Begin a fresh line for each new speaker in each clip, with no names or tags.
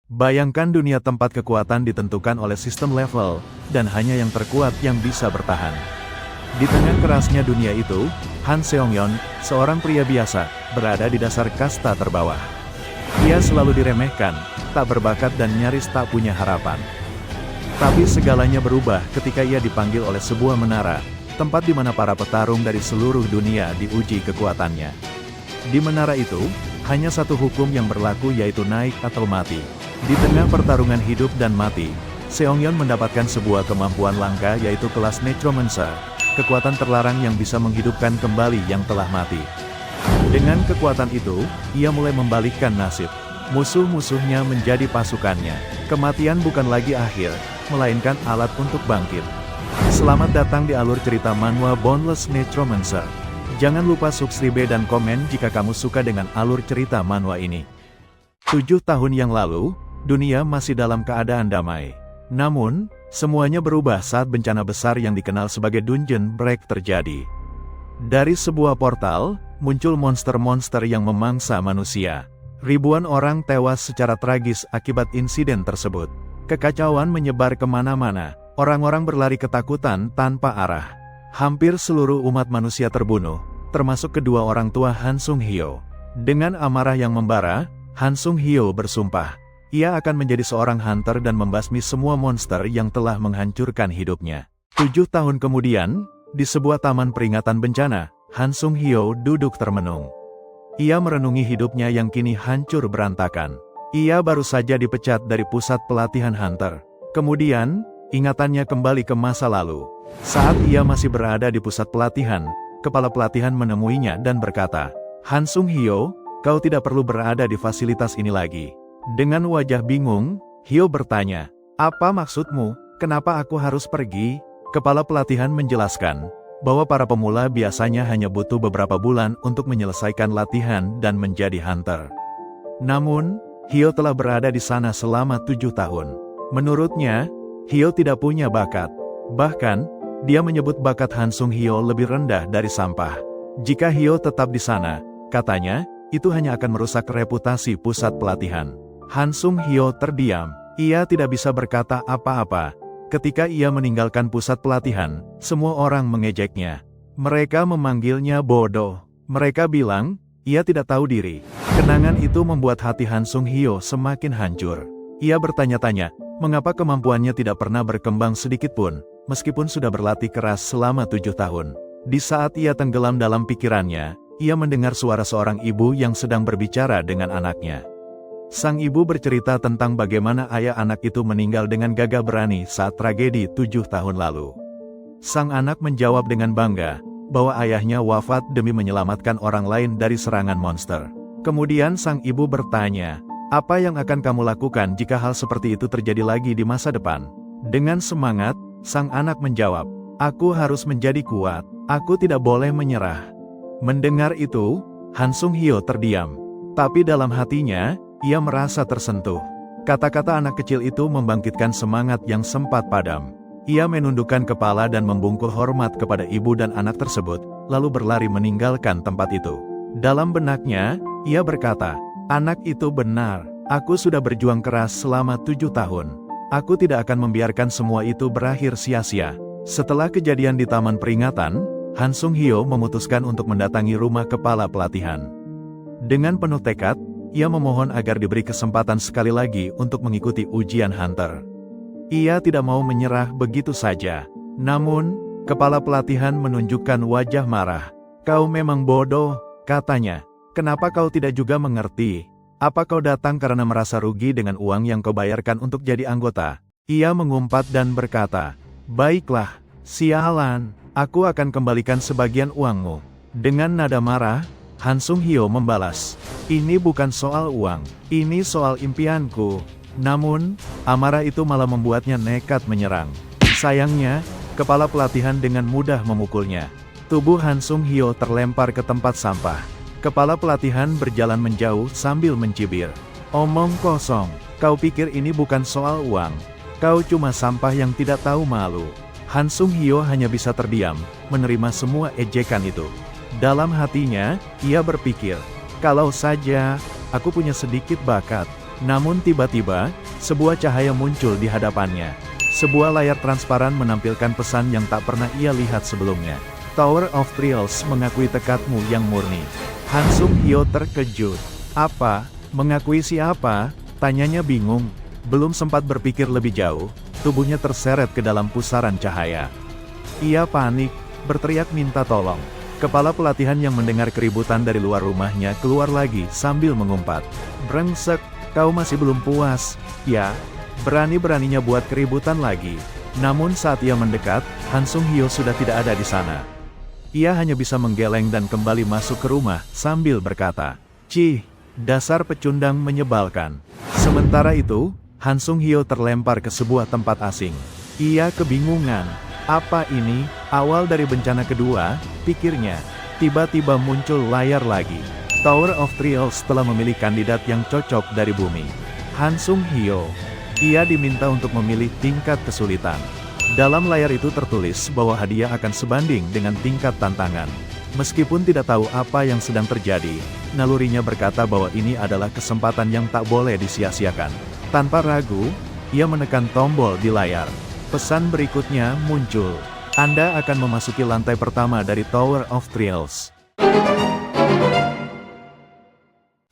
Bayangkan dunia tempat kekuatan ditentukan oleh sistem level, dan hanya yang terkuat yang bisa bertahan. Di tengah kerasnya dunia itu, Han Seong-yeon, seorang pria biasa, berada di dasar kasta terbawah. Ia selalu diremehkan, tak berbakat dan nyaris tak punya harapan. Tapi segalanya berubah ketika ia dipanggil oleh sebuah menara, tempat di mana para petarung dari seluruh dunia diuji kekuatannya. Di menara itu, hanya satu hukum yang berlaku yaitu naik atau mati. Di tengah pertarungan hidup dan mati, Seong-yeon mendapatkan sebuah kemampuan langka yaitu kelas Necromancer, kekuatan terlarang yang bisa menghidupkan kembali yang telah mati. Dengan kekuatan itu, ia mulai membalikkan nasib. Musuh-musuhnya menjadi pasukannya. Kematian bukan lagi akhir, melainkan alat untuk bangkit. Selamat datang di alur cerita manhwa Boundless Necromancer. Jangan lupa subscribe dan komen jika kamu suka dengan alur cerita manhwa ini. 7 tahun yang lalu, dunia masih dalam keadaan damai. Namun, semuanya berubah saat bencana besar yang dikenal sebagai Dungeon Break terjadi. Dari sebuah portal, muncul monster-monster yang memangsa manusia. Ribuan orang tewas secara tragis akibat insiden tersebut. Kekacauan menyebar kemana-mana, orang-orang berlari ketakutan tanpa arah. Hampir seluruh umat manusia terbunuh, termasuk kedua orang tua Han Sung-hyo. Dengan amarah yang membara, Han Sung-hyo bersumpah, ia akan menjadi seorang hunter dan membasmi semua monster yang telah menghancurkan hidupnya. 7 tahun kemudian, di sebuah taman peringatan bencana, Han Sung-hyo duduk termenung. Ia merenungi hidupnya yang kini hancur berantakan. Ia baru saja dipecat dari pusat pelatihan hunter. Kemudian, ingatannya kembali ke masa lalu. Saat ia masih berada di pusat pelatihan, kepala pelatihan menemuinya dan berkata, Han Sung-hyo, kau tidak perlu berada di fasilitas ini lagi. Dengan wajah bingung, Hyo bertanya, apa maksudmu, kenapa aku harus pergi? Kepala pelatihan menjelaskan, bahwa para pemula biasanya hanya butuh beberapa bulan untuk menyelesaikan latihan dan menjadi hunter. Namun, Hyo telah berada di sana selama 7 tahun. Menurutnya, Hyo tidak punya bakat. Bahkan, dia menyebut bakat Han Sung-hyo lebih rendah dari sampah. Jika Hyo tetap di sana, katanya, itu hanya akan merusak reputasi pusat pelatihan. Han Sung-hyo terdiam. Ia tidak bisa berkata apa-apa. Ketika ia meninggalkan pusat pelatihan, semua orang mengejeknya. Mereka memanggilnya bodoh. Mereka bilang, ia tidak tahu diri. Kenangan itu membuat hati Han Sung-hyo semakin hancur. Ia bertanya-tanya, mengapa kemampuannya tidak pernah berkembang sedikit pun, meskipun sudah berlatih keras selama 7 tahun. Di saat ia tenggelam dalam pikirannya, ia mendengar suara seorang ibu yang sedang berbicara dengan anaknya. Sang ibu bercerita tentang bagaimana ayah anak itu meninggal dengan gagah berani saat tragedi 7 tahun lalu. Sang anak menjawab dengan bangga, bahwa ayahnya wafat demi menyelamatkan orang lain dari serangan monster. Kemudian sang ibu bertanya, apa yang akan kamu lakukan jika hal seperti itu terjadi lagi di masa depan? Dengan semangat, sang anak menjawab, aku harus menjadi kuat, aku tidak boleh menyerah. Mendengar itu, Han Sung-hyo terdiam. Tapi dalam hatinya, ia merasa tersentuh. Kata-kata anak kecil itu membangkitkan semangat yang sempat padam. Ia menundukkan kepala dan membungkuk hormat kepada ibu dan anak tersebut, lalu berlari meninggalkan tempat itu. Dalam benaknya, ia berkata, anak itu benar, aku sudah berjuang keras selama 7 tahun. Aku tidak akan membiarkan semua itu berakhir sia-sia. Setelah kejadian di taman peringatan, Han Sung-hyo memutuskan untuk mendatangi rumah kepala pelatihan. Dengan penuh tekad, ia memohon agar diberi kesempatan sekali lagi untuk mengikuti ujian hunter. Ia tidak mau menyerah begitu saja. Namun, kepala pelatihan menunjukkan wajah marah. Kau memang bodoh, katanya. Kenapa kau tidak juga mengerti? Apa kau datang karena merasa rugi dengan uang yang kau bayarkan untuk jadi anggota? Ia mengumpat dan berkata, baiklah, sialan, aku akan kembalikan sebagian uangmu. Dengan nada marah, Han Sung-hyo membalas, ini bukan soal uang, ini soal impianku. Namun, amarah itu malah membuatnya nekat menyerang. Sayangnya, kepala pelatihan dengan mudah memukulnya. Tubuh Han Sung-hyo terlempar ke tempat sampah. Kepala pelatihan berjalan menjauh sambil mencibir. Omong kosong, kau pikir ini bukan soal uang. Kau cuma sampah yang tidak tahu malu. Han Sung-hyo hanya bisa terdiam, menerima semua ejekan itu. Dalam hatinya, ia berpikir, kalau saja aku punya sedikit bakat, Namun tiba-tiba, sebuah cahaya muncul di hadapannya. Sebuah layar transparan menampilkan pesan yang tak pernah ia lihat sebelumnya. Tower of Trials mengakui tekadmu yang murni. Han Sung Hyo terkejut. Apa? Mengakui siapa? Tanyanya bingung. Belum sempat berpikir lebih jauh, tubuhnya terseret ke dalam pusaran cahaya. Ia panik, berteriak minta tolong. Kepala pelatihan yang mendengar keributan dari luar rumahnya keluar lagi sambil mengumpat. Brengsek, kau masih belum puas, ya? Berani-beraninya buat keributan lagi. Namun saat ia mendekat, Han Sung Hyo sudah tidak ada di sana. Ia hanya bisa menggeleng dan kembali masuk ke rumah sambil berkata, "Cih, dasar pecundang menyebalkan." Sementara itu, Han Sung Hyo terlempar ke sebuah tempat asing. Ia kebingungan. Apa ini? Awal dari bencana kedua, pikirnya. Tiba-tiba muncul layar lagi. Tower of Trials telah memilih kandidat yang cocok dari bumi. Han Sung Hyo. Ia diminta untuk memilih tingkat kesulitan. Dalam layar itu tertulis bahwa hadiah akan sebanding dengan tingkat tantangan. Meskipun tidak tahu apa yang sedang terjadi, nalurinya berkata bahwa ini adalah kesempatan yang tak boleh disia-siakan. Tanpa ragu, ia menekan tombol di layar. Pesan berikutnya muncul. Anda akan memasuki lantai pertama dari Tower of Trials.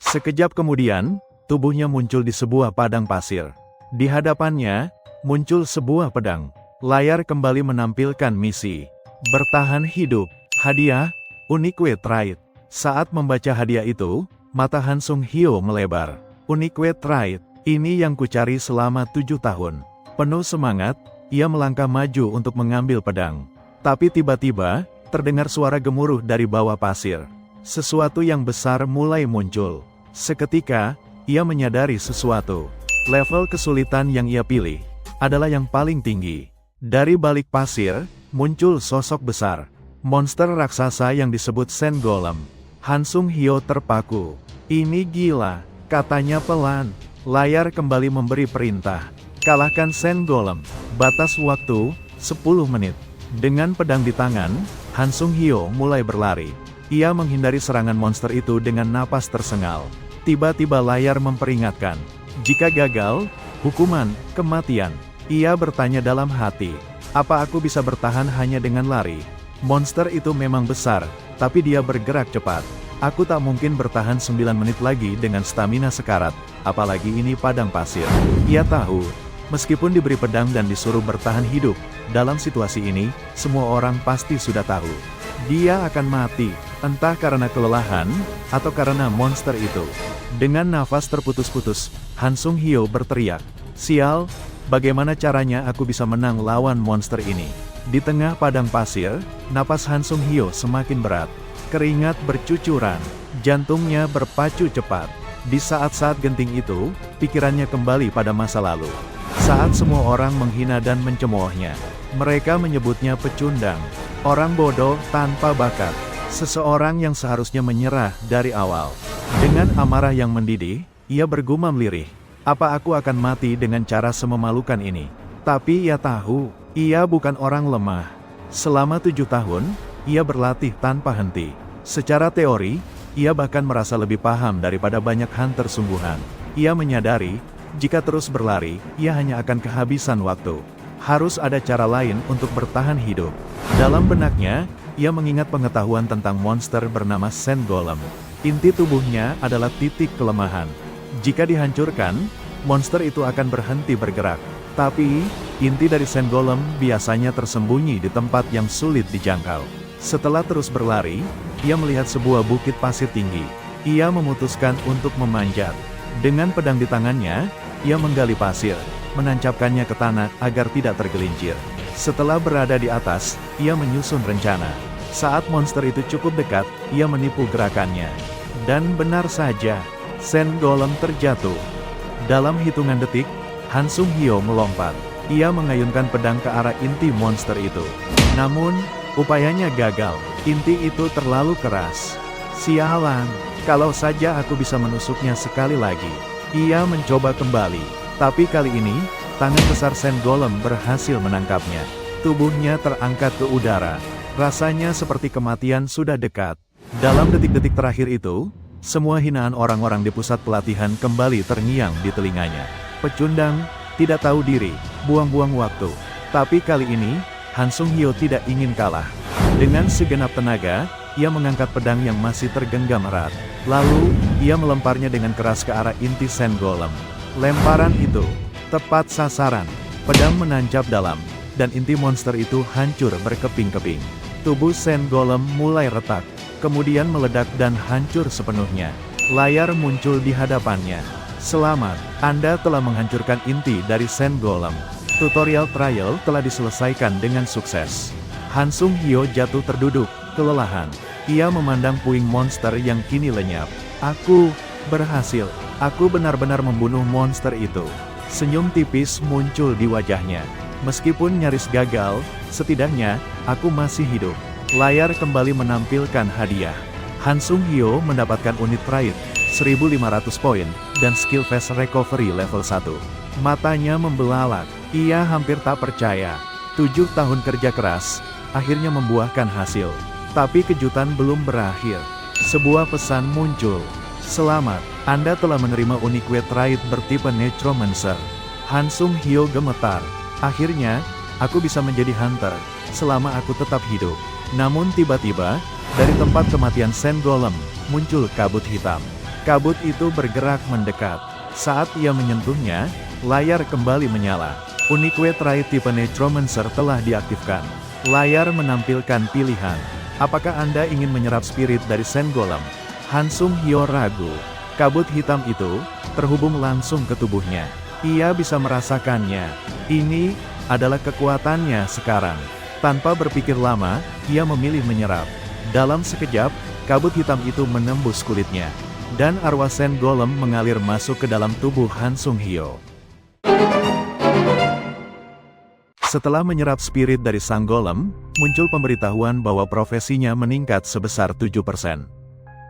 Sekejap kemudian, tubuhnya muncul di sebuah padang pasir. Di hadapannya, muncul sebuah pedang. Layar kembali menampilkan misi. Bertahan hidup. Hadiah, Unique Trait. Saat membaca hadiah itu, mata Han Sung Hyo melebar. Unique Trait, ini yang kucari selama 7 tahun. Penuh semangat, ia melangkah maju untuk mengambil pedang. Tapi tiba-tiba, terdengar suara gemuruh dari bawah pasir. Sesuatu yang besar mulai muncul. Seketika, ia menyadari sesuatu. Level kesulitan yang ia pilih adalah yang paling tinggi. Dari balik pasir, muncul sosok besar. Monster raksasa yang disebut Sen Golem. Han Sung Hyo terpaku. Ini gila, katanya pelan. Layar kembali memberi perintah. Kalahkan Sen Golem. Batas waktu, 10 menit. Dengan pedang di tangan, Han Sung Hyo mulai berlari. Ia menghindari serangan monster itu dengan napas tersengal. Tiba-tiba layar memperingatkan. Jika gagal, hukuman, kematian. Ia bertanya dalam hati, apa aku bisa bertahan hanya dengan lari? Monster itu memang besar, tapi dia bergerak cepat. Aku tak mungkin bertahan 9 menit lagi dengan stamina sekarat, apalagi ini padang pasir. Ia tahu, meskipun diberi pedang dan disuruh bertahan hidup, dalam situasi ini, semua orang pasti sudah tahu. Dia akan mati, entah karena kelelahan, atau karena monster itu. Dengan nafas terputus-putus, Han Sung Hyo berteriak, "Sial, bagaimana caranya aku bisa menang lawan monster ini?" Di tengah padang pasir, napas Han Sung Hyo semakin berat. Keringat bercucuran, jantungnya berpacu cepat. Di saat-saat genting itu, pikirannya kembali pada masa lalu. Saat semua orang menghina dan mencemoohnya. Mereka menyebutnya pecundang. Orang bodoh tanpa bakat. Seseorang yang seharusnya menyerah dari awal. Dengan amarah yang mendidih, ia bergumam lirih. Apa aku akan mati dengan cara sememalukan ini? Tapi ia tahu, ia bukan orang lemah. Selama 7 tahun, ia berlatih tanpa henti. Secara teori, ia bahkan merasa lebih paham daripada banyak hunter sungguhan. Ia menyadari, jika terus berlari, ia hanya akan kehabisan waktu. Harus ada cara lain untuk bertahan hidup. Dalam benaknya, ia mengingat pengetahuan tentang monster bernama Sen Golem. Inti tubuhnya adalah titik kelemahan. Jika dihancurkan, monster itu akan berhenti bergerak. Tapi, inti dari Sen Golem biasanya tersembunyi di tempat yang sulit dijangkau. Setelah terus berlari, ia melihat sebuah bukit pasir tinggi. Ia memutuskan untuk memanjat. Dengan pedang di tangannya, ia menggali pasir, menancapkannya ke tanah agar tidak tergelincir. Setelah berada di atas, ia menyusun rencana. Saat monster itu cukup dekat, ia menipu gerakannya. Dan benar saja, Sen Golem terjatuh. Dalam hitungan detik, Han Sung Hyo melompat. Ia mengayunkan pedang ke arah inti monster itu. Namun, upayanya gagal. Inti itu terlalu keras. Sialan, kalau saja aku bisa menusuknya sekali lagi. Ia mencoba kembali. Tapi kali ini, tangan besar Sen Golem berhasil menangkapnya. Tubuhnya terangkat ke udara. Rasanya seperti kematian sudah dekat. Dalam detik-detik terakhir itu, Semua hinaan orang-orang di pusat pelatihan kembali terngiang di telinganya. Pecundang, tidak tahu diri, buang-buang waktu. Tapi kali ini, Han Sung Hyo tidak ingin kalah. Dengan segenap tenaga, ia mengangkat pedang yang masih tergenggam erat. Lalu, ia melemparnya dengan keras ke arah inti Sand Golem. Lemparan itu tepat sasaran. Pedang menancap dalam, dan inti monster itu hancur berkeping-keping. Tubuh Sand Golem mulai retak, kemudian meledak dan hancur sepenuhnya. Layar muncul di hadapannya. Selamat, Anda telah menghancurkan inti dari Sand Golem. Tutorial trial telah diselesaikan dengan sukses. Han Sung Hyo jatuh terduduk, kelelahan. Ia memandang puing monster yang kini lenyap. Aku berhasil. Aku benar-benar membunuh monster itu. Senyum tipis muncul di wajahnya. Meskipun nyaris gagal, setidaknya, aku masih hidup. Layar kembali menampilkan hadiah. Han Sung Hyo mendapatkan unit trait, 1500 poin, dan skill fast recovery level 1. Matanya membelalak. Ia hampir tak percaya. 7 tahun kerja keras, akhirnya membuahkan hasil. Tapi kejutan belum berakhir. Sebuah pesan muncul. Selamat, Anda telah menerima unique trait bertipe Necromancer. Han Sung Hyo gemetar. Akhirnya, aku bisa menjadi hunter, selama aku tetap hidup. Namun tiba-tiba, dari tempat kematian Sand Golem, muncul kabut hitam. Kabut itu bergerak mendekat. Saat ia menyentuhnya, layar kembali menyala. Unique trait tipe Necromancer telah diaktifkan. Layar menampilkan pilihan. Apakah Anda ingin menyerap spirit dari Sand Golem? Han Sung Hyo ragu. Kabut hitam itu terhubung langsung ke tubuhnya. Ia bisa merasakannya. Ini adalah kekuatannya sekarang. Tanpa berpikir lama, ia memilih menyerap. Dalam sekejap, kabut hitam itu menembus kulitnya. Dan arwah Sand Golem mengalir masuk ke dalam tubuh Han Sung Hyo. Setelah menyerap spirit dari Sang Golem, muncul pemberitahuan bahwa profesinya meningkat sebesar 7%.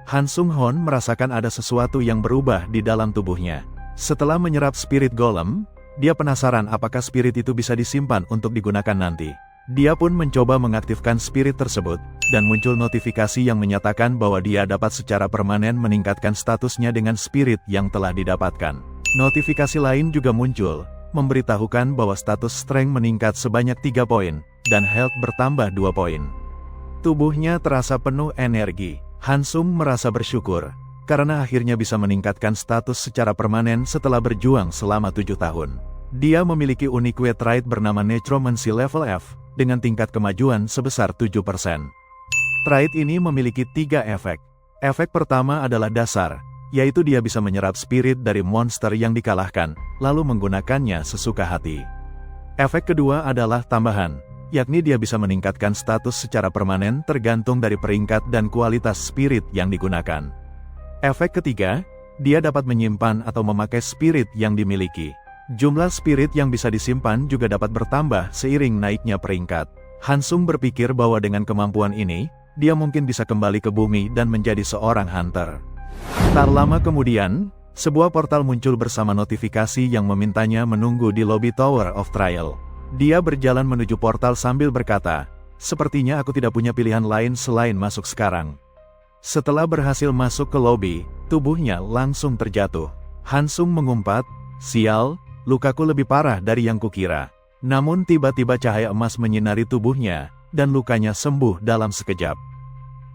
Han Sung Hon merasakan ada sesuatu yang berubah di dalam tubuhnya. Setelah menyerap spirit Golem, dia penasaran apakah spirit itu bisa disimpan untuk digunakan nanti. Dia pun mencoba mengaktifkan spirit tersebut, dan muncul notifikasi yang menyatakan bahwa dia dapat secara permanen meningkatkan statusnya dengan spirit yang telah didapatkan. Notifikasi lain juga muncul, memberitahukan bahwa status strength meningkat sebanyak 3 poin, dan health bertambah 2 poin. Tubuhnya terasa penuh energi. Han Sung merasa bersyukur, karena akhirnya bisa meningkatkan status secara permanen setelah berjuang selama 7 tahun. Dia memiliki unique trait bernama Necromancy level F, dengan tingkat kemajuan sebesar 7%. Trait ini memiliki 3 efek. Efek pertama adalah dasar, yaitu dia bisa menyerap spirit dari monster yang dikalahkan, lalu menggunakannya sesuka hati. Efek kedua adalah tambahan, yakni dia bisa meningkatkan status secara permanen tergantung dari peringkat dan kualitas spirit yang digunakan. Efek ketiga, dia dapat menyimpan atau memakai spirit yang dimiliki. Jumlah spirit yang bisa disimpan juga dapat bertambah seiring naiknya peringkat. Han Sung berpikir bahwa dengan kemampuan ini, dia mungkin bisa kembali ke bumi dan menjadi seorang hunter. Tak lama kemudian, sebuah portal muncul bersama notifikasi yang memintanya menunggu di lobi Tower of Trial. Dia berjalan menuju portal sambil berkata, "Sepertinya aku tidak punya pilihan lain selain masuk sekarang." Setelah berhasil masuk ke lobi, tubuhnya langsung terjatuh. Han Sung mengumpat, "Sial, lukaku lebih parah dari yang kukira." Namun tiba-tiba cahaya emas menyinari tubuhnya, dan lukanya sembuh dalam sekejap.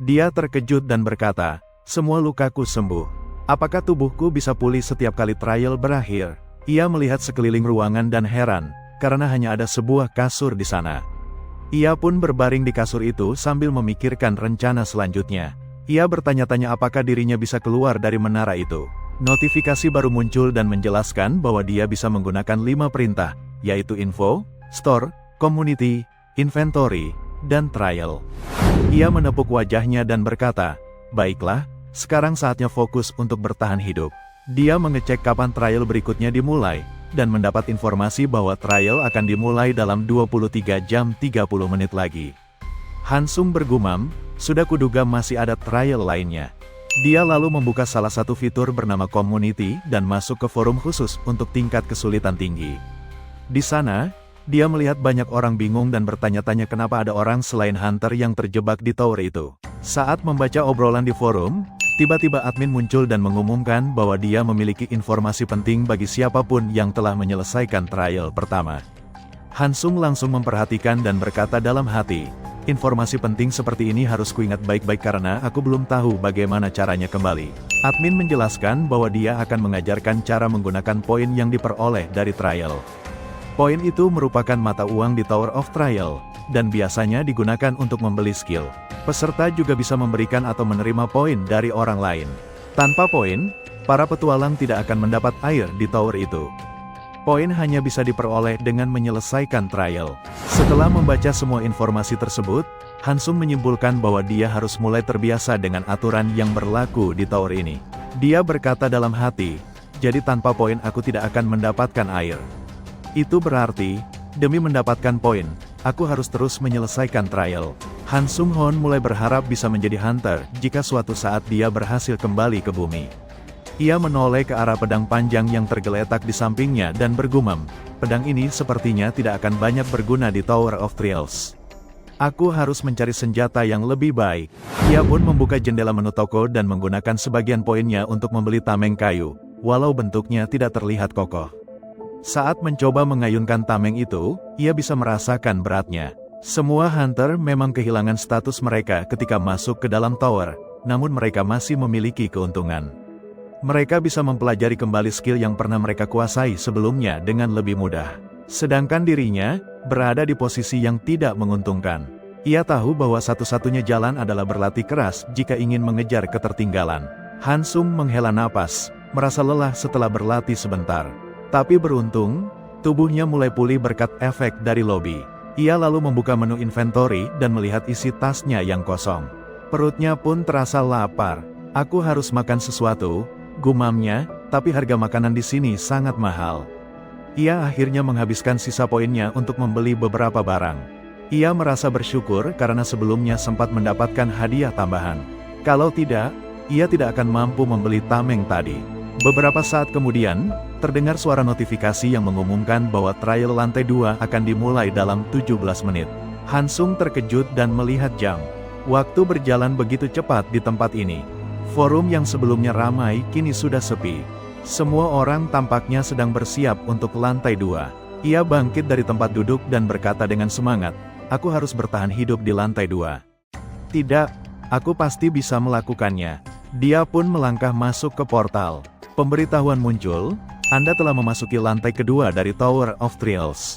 Dia terkejut dan berkata, "Semua lukaku sembuh. Apakah tubuhku bisa pulih setiap kali trial berakhir?" Ia melihat sekeliling ruangan dan heran, karena hanya ada sebuah kasur di sana. Ia pun berbaring di kasur itu sambil memikirkan rencana selanjutnya. Ia bertanya-tanya apakah dirinya bisa keluar dari menara itu. Notifikasi baru muncul dan menjelaskan bahwa dia bisa menggunakan 5 perintah, yaitu info, store, community, inventory, dan trial. Ia menepuk wajahnya dan berkata, "Baiklah, sekarang saatnya fokus untuk bertahan hidup." Dia mengecek kapan trial berikutnya dimulai, dan mendapat informasi bahwa trial akan dimulai dalam 23 jam 30 menit lagi. Han Sung bergumam, sudah kuduga masih ada trial lainnya. Dia lalu membuka salah satu fitur bernama Community dan masuk ke forum khusus untuk tingkat kesulitan tinggi. Di sana, dia melihat banyak orang bingung dan bertanya-tanya kenapa ada orang selain Hunter yang terjebak di tower itu. Saat membaca obrolan di forum, Tiba-tiba admin muncul dan mengumumkan bahwa dia memiliki informasi penting bagi siapapun yang telah menyelesaikan trial pertama. Hansung langsung memperhatikan dan berkata dalam hati, informasi penting seperti ini harus kuingat baik-baik karena aku belum tahu bagaimana caranya kembali. Admin menjelaskan bahwa dia akan mengajarkan cara menggunakan poin yang diperoleh dari trial. Poin itu merupakan mata uang di Tower of Trial, dan biasanya digunakan untuk membeli skill. Peserta juga bisa memberikan atau menerima poin dari orang lain. Tanpa poin, para petualang tidak akan mendapat air di tower itu. Poin hanya bisa diperoleh dengan menyelesaikan trial. Setelah membaca semua informasi tersebut, Hansung menyimpulkan bahwa dia harus mulai terbiasa dengan aturan yang berlaku di tower ini. Dia berkata dalam hati, jadi tanpa poin aku tidak akan mendapatkan air. Itu berarti, demi mendapatkan poin, aku harus terus menyelesaikan trial. Han Sung-hoon mulai berharap bisa menjadi hunter jika suatu saat dia berhasil kembali ke bumi. Ia menoleh ke arah pedang panjang yang tergeletak di sampingnya dan bergumam, pedang ini sepertinya tidak akan banyak berguna di Tower of Trials. Aku harus mencari senjata yang lebih baik. Ia pun membuka jendela menu toko dan menggunakan sebagian poinnya untuk membeli tameng kayu, walau bentuknya tidak terlihat kokoh. Saat mencoba mengayunkan tameng itu, ia bisa merasakan beratnya. Semua hunter memang kehilangan status mereka ketika masuk ke dalam tower, namun mereka masih memiliki keuntungan. Mereka bisa mempelajari kembali skill yang pernah mereka kuasai sebelumnya dengan lebih mudah. Sedangkan dirinya, berada di posisi yang tidak menguntungkan. Ia tahu bahwa satu-satunya jalan adalah berlatih keras jika ingin mengejar ketertinggalan. Hansung menghela napas, merasa lelah setelah berlatih sebentar. Tapi beruntung, tubuhnya mulai pulih berkat efek dari lobi. Ia lalu membuka menu inventory dan melihat isi tasnya yang kosong. Perutnya pun terasa lapar. Aku harus makan sesuatu, gumamnya, tapi harga makanan di sini sangat mahal. Ia akhirnya menghabiskan sisa poinnya untuk membeli beberapa barang. Ia merasa bersyukur karena sebelumnya sempat mendapatkan hadiah tambahan. Kalau tidak, ia tidak akan mampu membeli tameng tadi. Beberapa saat kemudian, terdengar suara notifikasi yang mengumumkan bahwa trial lantai 2 akan dimulai dalam 17 menit. Hansung terkejut dan melihat jam. Waktu berjalan begitu cepat di tempat ini. Forum yang sebelumnya ramai kini sudah sepi. Semua orang tampaknya sedang bersiap untuk lantai 2. Ia bangkit dari tempat duduk dan berkata dengan semangat, aku harus bertahan hidup di lantai 2. Tidak, aku pasti bisa melakukannya. Dia pun melangkah masuk ke portal. Pemberitahuan muncul, Anda telah memasuki lantai kedua dari Tower of Trials.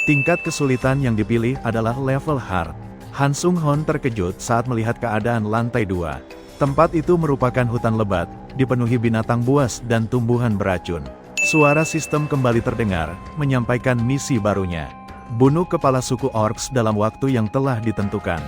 Tingkat kesulitan yang dipilih adalah level hard. Han Sung-hoon terkejut saat melihat keadaan lantai 2. Tempat itu merupakan hutan lebat, dipenuhi binatang buas dan tumbuhan beracun. Suara sistem kembali terdengar, menyampaikan misi barunya. Bunuh kepala suku orcs dalam waktu yang telah ditentukan.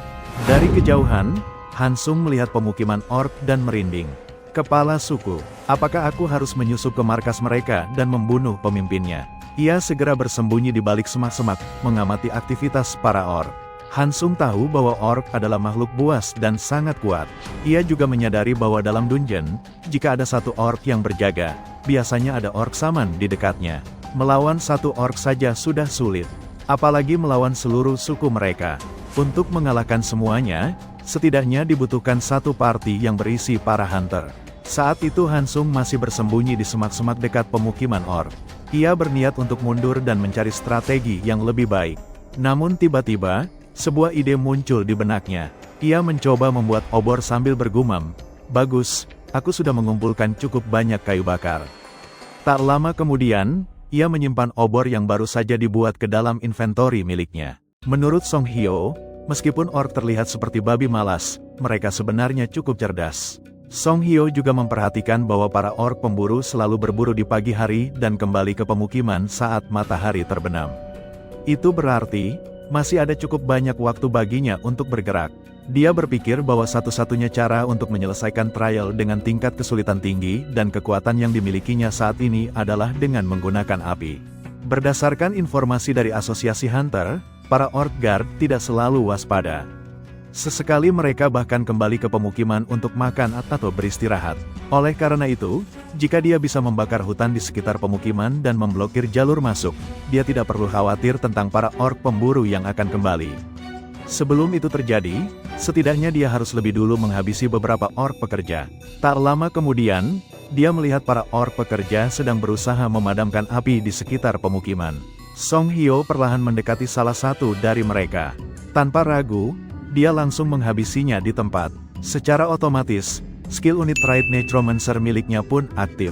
Dari kejauhan, Hansung melihat pemukiman orc dan merinding. Kepala suku, apakah aku harus menyusup ke markas mereka dan membunuh pemimpinnya? Ia segera bersembunyi di balik semak-semak, mengamati aktivitas para orc. Hansung tahu bahwa orc adalah makhluk buas dan sangat kuat. Ia juga menyadari bahwa dalam dungeon, jika ada satu orc yang berjaga, biasanya ada orc saman di dekatnya. Melawan satu orc saja sudah sulit, apalagi melawan seluruh suku mereka. Untuk mengalahkan semuanya, setidaknya dibutuhkan satu party yang berisi para hunter. Saat itu Hansung masih bersembunyi di semak-semak dekat pemukiman orc. Ia berniat untuk mundur dan mencari strategi yang lebih baik. Namun tiba-tiba, sebuah ide muncul di benaknya. Ia mencoba membuat obor sambil bergumam, bagus, aku sudah mengumpulkan cukup banyak kayu bakar. Tak lama kemudian, ia menyimpan obor yang baru saja dibuat ke dalam inventory miliknya. Menurut Song Hyo, meskipun orc terlihat seperti babi malas, mereka sebenarnya cukup cerdas. Song Hyo juga memperhatikan bahwa para orc pemburu selalu berburu di pagi hari dan kembali ke pemukiman saat matahari terbenam. Itu berarti, masih ada cukup banyak waktu baginya untuk bergerak. Dia berpikir bahwa satu-satunya cara untuk menyelesaikan trial dengan tingkat kesulitan tinggi dan kekuatan yang dimilikinya saat ini adalah dengan menggunakan api. Berdasarkan informasi dari Asosiasi Hunter, para orc guard tidak selalu waspada. Sesekali mereka bahkan kembali ke pemukiman untuk makan atau beristirahat. Oleh karena itu, jika dia bisa membakar hutan di sekitar pemukiman dan memblokir jalur masuk, dia tidak perlu khawatir tentang para orc pemburu yang akan kembali. Sebelum itu terjadi, setidaknya dia harus lebih dulu menghabisi beberapa orc pekerja. Tak lama kemudian, dia melihat para orc pekerja sedang berusaha memadamkan api di sekitar pemukiman. Song Hyo perlahan mendekati salah satu dari mereka. Tanpa ragu, dia langsung menghabisinya di tempat. Secara otomatis, skill unit Tried Necromancer miliknya pun aktif.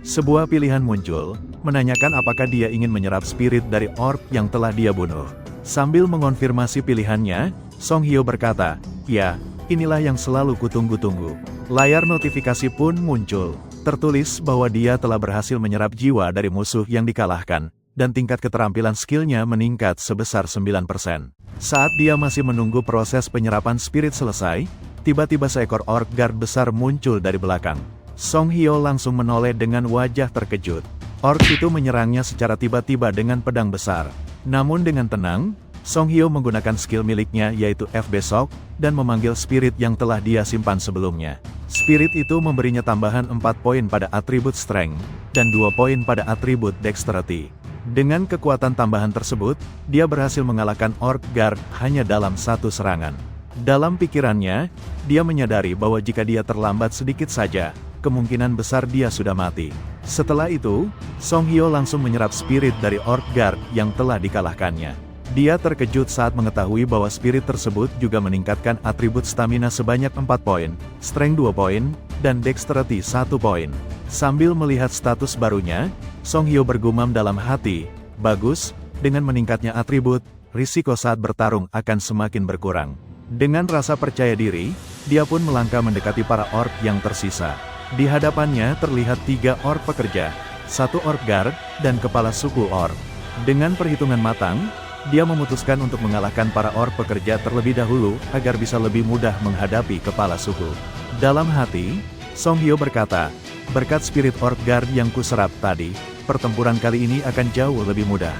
Sebuah pilihan muncul, menanyakan apakah dia ingin menyerap spirit dari orc yang telah dia bunuh. Sambil mengonfirmasi pilihannya, Song Hyo berkata, "Ya, inilah yang selalu kutunggu-tunggu." Layar notifikasi pun muncul, tertulis bahwa dia telah berhasil menyerap jiwa dari musuh yang dikalahkan, dan tingkat keterampilan skillnya meningkat sebesar 9%. Saat dia masih menunggu proses penyerapan spirit selesai, tiba-tiba seekor orc guard besar muncul dari belakang. Song Hyo langsung menoleh dengan wajah terkejut. Orc itu menyerangnya secara tiba-tiba dengan pedang besar. Namun dengan tenang, Song Hyo menggunakan skill miliknya yaitu FB Shock, dan memanggil spirit yang telah dia simpan sebelumnya. Spirit itu memberinya tambahan 4 poin pada atribut Strength, dan 2 poin pada atribut Dexterity. Dengan kekuatan tambahan tersebut, dia berhasil mengalahkan Orc Guard hanya dalam satu serangan. Dalam pikirannya, dia menyadari bahwa jika dia terlambat sedikit saja, kemungkinan besar dia sudah mati. Setelah itu, Song Hyo langsung menyerap spirit dari Orc Guard yang telah dikalahkannya. Dia terkejut saat mengetahui bahwa spirit tersebut juga meningkatkan atribut stamina sebanyak 4 poin, strength 2 poin, dan dexterity 1 poin. Sambil melihat status barunya, Song Hyo bergumam dalam hati, "Bagus, dengan meningkatnya atribut, risiko saat bertarung akan semakin berkurang." Dengan rasa percaya diri, dia pun melangkah mendekati para orc yang tersisa. Di hadapannya terlihat 3 orc pekerja, 1 orc guard, dan kepala suku orc. Dengan perhitungan matang, dia memutuskan untuk mengalahkan para orc pekerja terlebih dahulu, agar bisa lebih mudah menghadapi kepala suku. Dalam hati, Song Hyo berkata, "Berkat spirit orc guard yang kuserap tadi, pertempuran kali ini akan jauh lebih mudah."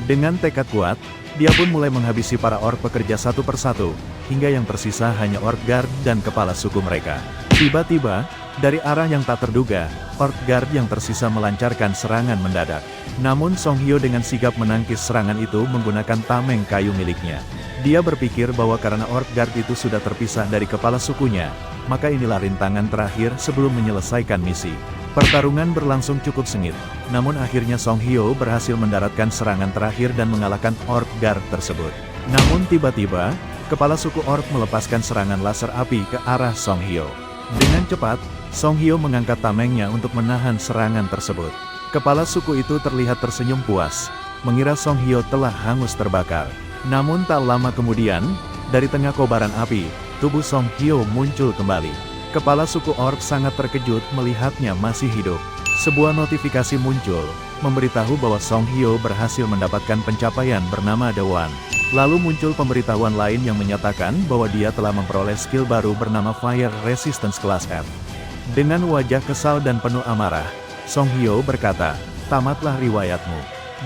Dengan tekad kuat, dia pun mulai menghabisi para orc pekerja satu persatu, hingga yang tersisa hanya orc guard dan kepala suku mereka. Tiba-tiba, dari arah yang tak terduga, orc guard yang tersisa melancarkan serangan mendadak. Namun Song Hyo dengan sigap menangkis serangan itu menggunakan tameng kayu miliknya. Dia berpikir bahwa karena orc guard itu sudah terpisah dari kepala sukunya, maka inilah rintangan terakhir sebelum menyelesaikan misi. Pertarungan berlangsung cukup sengit, namun akhirnya Song Hyo berhasil mendaratkan serangan terakhir dan mengalahkan orc guard tersebut. Namun tiba-tiba, kepala suku orc melepaskan serangan laser api ke arah Song Hyo. Dengan cepat, Song Hyo mengangkat tamengnya untuk menahan serangan tersebut. Kepala suku itu terlihat tersenyum puas, mengira Song Hyo telah hangus terbakar. Namun tak lama kemudian, dari tengah kobaran api, tubuh Song Hyo muncul kembali. Kepala suku orc sangat terkejut melihatnya masih hidup. Sebuah notifikasi muncul, memberitahu bahwa Song Hyo berhasil mendapatkan pencapaian bernama The One. Lalu muncul pemberitahuan lain yang menyatakan bahwa dia telah memperoleh skill baru bernama Fire Resistance Class F. Dengan wajah kesal dan penuh amarah, Song Hyo berkata, "Tamatlah riwayatmu."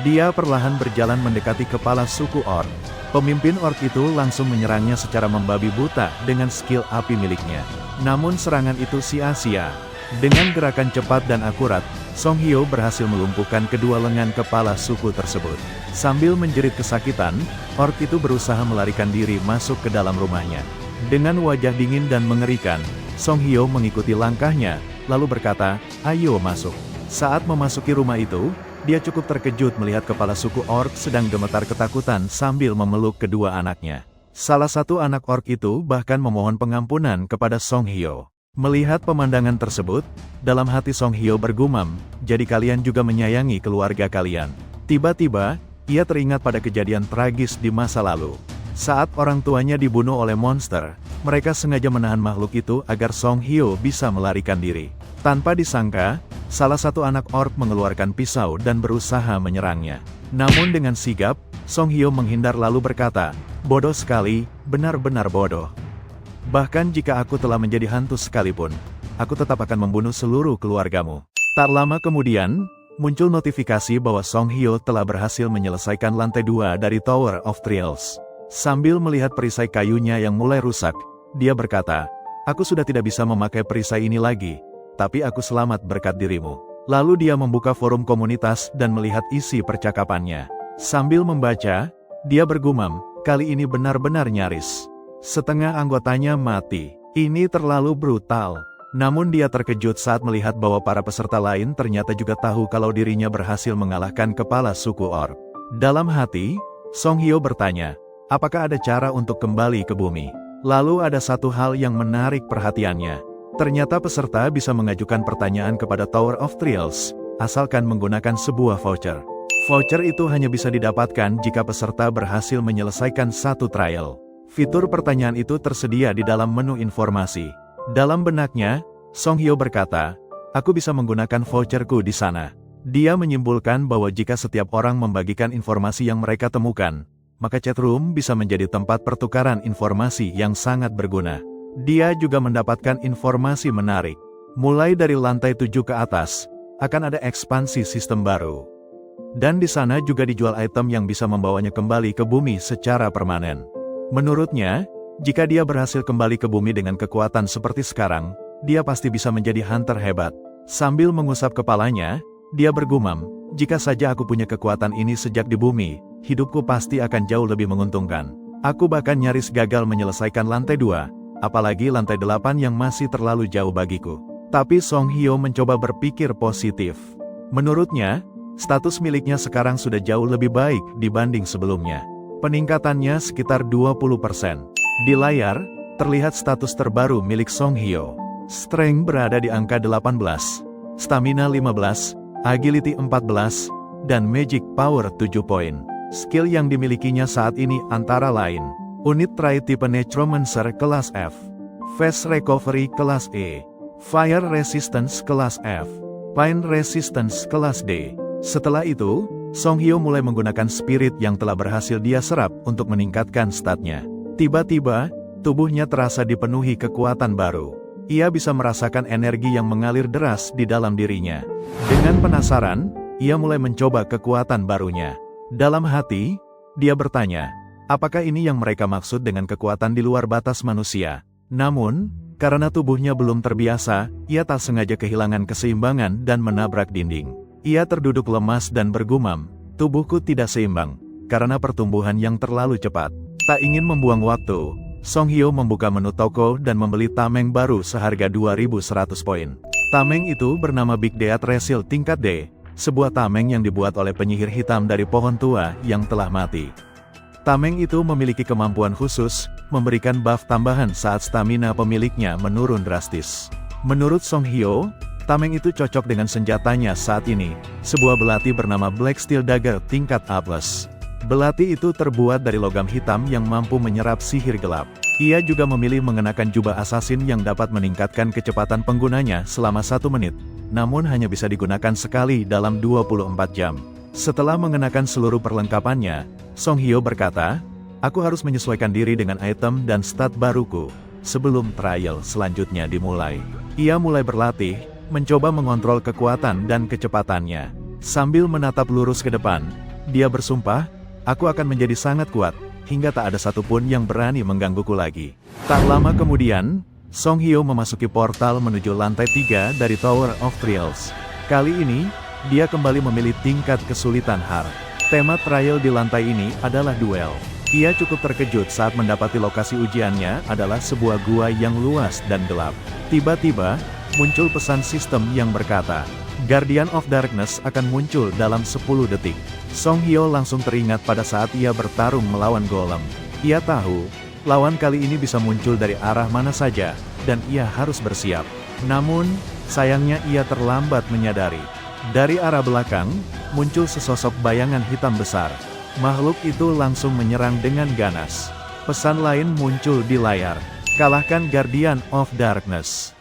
Dia perlahan berjalan mendekati kepala suku orc. Pemimpin orc itu langsung menyerangnya secara membabi buta dengan skill api miliknya. Namun serangan itu sia-sia. Dengan gerakan cepat dan akurat, Song Hyo berhasil melumpuhkan kedua lengan kepala suku tersebut. Sambil menjerit kesakitan, orc itu berusaha melarikan diri masuk ke dalam rumahnya. Dengan wajah dingin dan mengerikan, Song Hyo mengikuti langkahnya, lalu berkata, "Ayo masuk." Saat memasuki rumah itu, dia cukup terkejut melihat kepala suku orc sedang gemetar ketakutan sambil memeluk kedua anaknya. Salah satu anak orc itu bahkan memohon pengampunan kepada Song Hyo. Melihat pemandangan tersebut, dalam hati Song Hyo bergumam, "Jadi kalian juga menyayangi keluarga kalian." Tiba-tiba, ia teringat pada kejadian tragis di masa lalu. Saat orang tuanya dibunuh oleh monster, mereka sengaja menahan makhluk itu agar Song Hyo bisa melarikan diri. Tanpa disangka, salah satu anak orc mengeluarkan pisau dan berusaha menyerangnya. Namun dengan sigap, Song Hyo menghindar lalu berkata, "Bodoh sekali, benar-benar bodoh. Bahkan jika aku telah menjadi hantu sekalipun, aku tetap akan membunuh seluruh keluargamu." Tak lama kemudian, muncul notifikasi bahwa Song Hyo telah berhasil menyelesaikan lantai 2 dari Tower of Trials. Sambil melihat perisai kayunya yang mulai rusak, dia berkata, "Aku sudah tidak bisa memakai perisai ini lagi, tapi aku selamat berkat dirimu." Lalu dia membuka forum komunitas dan melihat isi percakapannya. Sambil membaca, dia bergumam, kali ini benar-benar nyaris. Setengah anggotanya mati. Ini terlalu brutal. Namun dia terkejut saat melihat bahwa para peserta lain ternyata juga tahu kalau dirinya berhasil mengalahkan kepala suku orc. Dalam hati, Song Hyo bertanya, apakah ada cara untuk kembali ke bumi? Lalu ada satu hal yang menarik perhatiannya. Ternyata peserta bisa mengajukan pertanyaan kepada Tower of Trials, asalkan menggunakan sebuah voucher. Voucher itu hanya bisa didapatkan jika peserta berhasil menyelesaikan satu trial. Fitur pertanyaan itu tersedia di dalam menu informasi. Dalam benaknya, Song Hyo berkata, aku bisa menggunakan voucherku di sana. Dia menyimpulkan bahwa jika setiap orang membagikan informasi yang mereka temukan, maka chatroom bisa menjadi tempat pertukaran informasi yang sangat berguna. Dia juga mendapatkan informasi menarik. Mulai dari lantai 7 ke atas, akan ada ekspansi sistem baru. Dan di sana juga dijual item yang bisa membawanya kembali ke bumi secara permanen. Menurutnya, jika dia berhasil kembali ke bumi dengan kekuatan seperti sekarang, dia pasti bisa menjadi hunter hebat. Sambil mengusap kepalanya, dia bergumam, jika saja aku punya kekuatan ini sejak di bumi, hidupku pasti akan jauh lebih menguntungkan. Aku bahkan nyaris gagal menyelesaikan lantai 2, apalagi lantai 8 yang masih terlalu jauh bagiku. Tapi Song Hyo mencoba berpikir positif. Menurutnya, status miliknya sekarang sudah jauh lebih baik dibanding sebelumnya. Peningkatannya sekitar 20%. Di layar, terlihat status terbaru milik Song Hyo. Strength berada di angka 18, Stamina 15, Agility 14, dan Magic Power 7 poin. Skill yang dimilikinya saat ini antara lain, unit Try tipe Necromancer kelas F, Fast Recovery kelas E, Fire Resistance kelas F, Pain Resistance kelas D. Setelah itu, Song Hyo mulai menggunakan spirit yang telah berhasil dia serap untuk meningkatkan statnya. Tiba-tiba, tubuhnya terasa dipenuhi kekuatan baru. Ia bisa merasakan energi yang mengalir deras di dalam dirinya. Dengan penasaran, ia mulai mencoba kekuatan barunya. Dalam hati, dia bertanya, apakah ini yang mereka maksud dengan kekuatan di luar batas manusia? Namun, karena tubuhnya belum terbiasa, ia tak sengaja kehilangan keseimbangan dan menabrak dinding. Ia terduduk lemas dan bergumam, tubuhku tidak seimbang, karena pertumbuhan yang terlalu cepat. Tak ingin membuang waktu, Song Hyo membuka menu toko dan membeli tameng baru seharga 2.100 poin. Tameng itu bernama Big Death Resil tingkat D, sebuah tameng yang dibuat oleh penyihir hitam dari pohon tua yang telah mati. Tameng itu memiliki kemampuan khusus, memberikan buff tambahan saat stamina pemiliknya menurun drastis. Menurut Song Hyo, tameng itu cocok dengan senjatanya saat ini, sebuah belati bernama Black Steel Dagger tingkat A+. Belati itu terbuat dari logam hitam yang mampu menyerap sihir gelap. Ia juga memilih mengenakan jubah assassin yang dapat meningkatkan kecepatan penggunanya selama 1 menit, namun hanya bisa digunakan sekali dalam 24 jam. Setelah mengenakan seluruh perlengkapannya, Song Hyo berkata, aku harus menyesuaikan diri dengan item dan stat baruku, sebelum trial selanjutnya dimulai. Ia mulai berlatih, mencoba mengontrol kekuatan dan kecepatannya. Sambil menatap lurus ke depan, dia bersumpah, aku akan menjadi sangat kuat, hingga tak ada satupun yang berani menggangguku lagi. Tak lama kemudian, Song Hyo memasuki portal menuju lantai 3 dari Tower of Trials. Kali ini, dia kembali memilih tingkat kesulitan hard. Tema trial di lantai ini adalah duel. Ia cukup terkejut saat mendapati lokasi ujiannya adalah sebuah gua yang luas dan gelap. Tiba-tiba, muncul pesan sistem yang berkata, Guardian of Darkness akan muncul dalam 10 detik. Song Hyo langsung teringat pada saat ia bertarung melawan golem. Ia tahu, lawan kali ini bisa muncul dari arah mana saja, dan ia harus bersiap. Namun, sayangnya ia terlambat menyadari. Dari arah belakang, muncul sesosok bayangan hitam besar. Makhluk itu langsung menyerang dengan ganas. Pesan lain muncul di layar. Kalahkan Guardian of Darkness.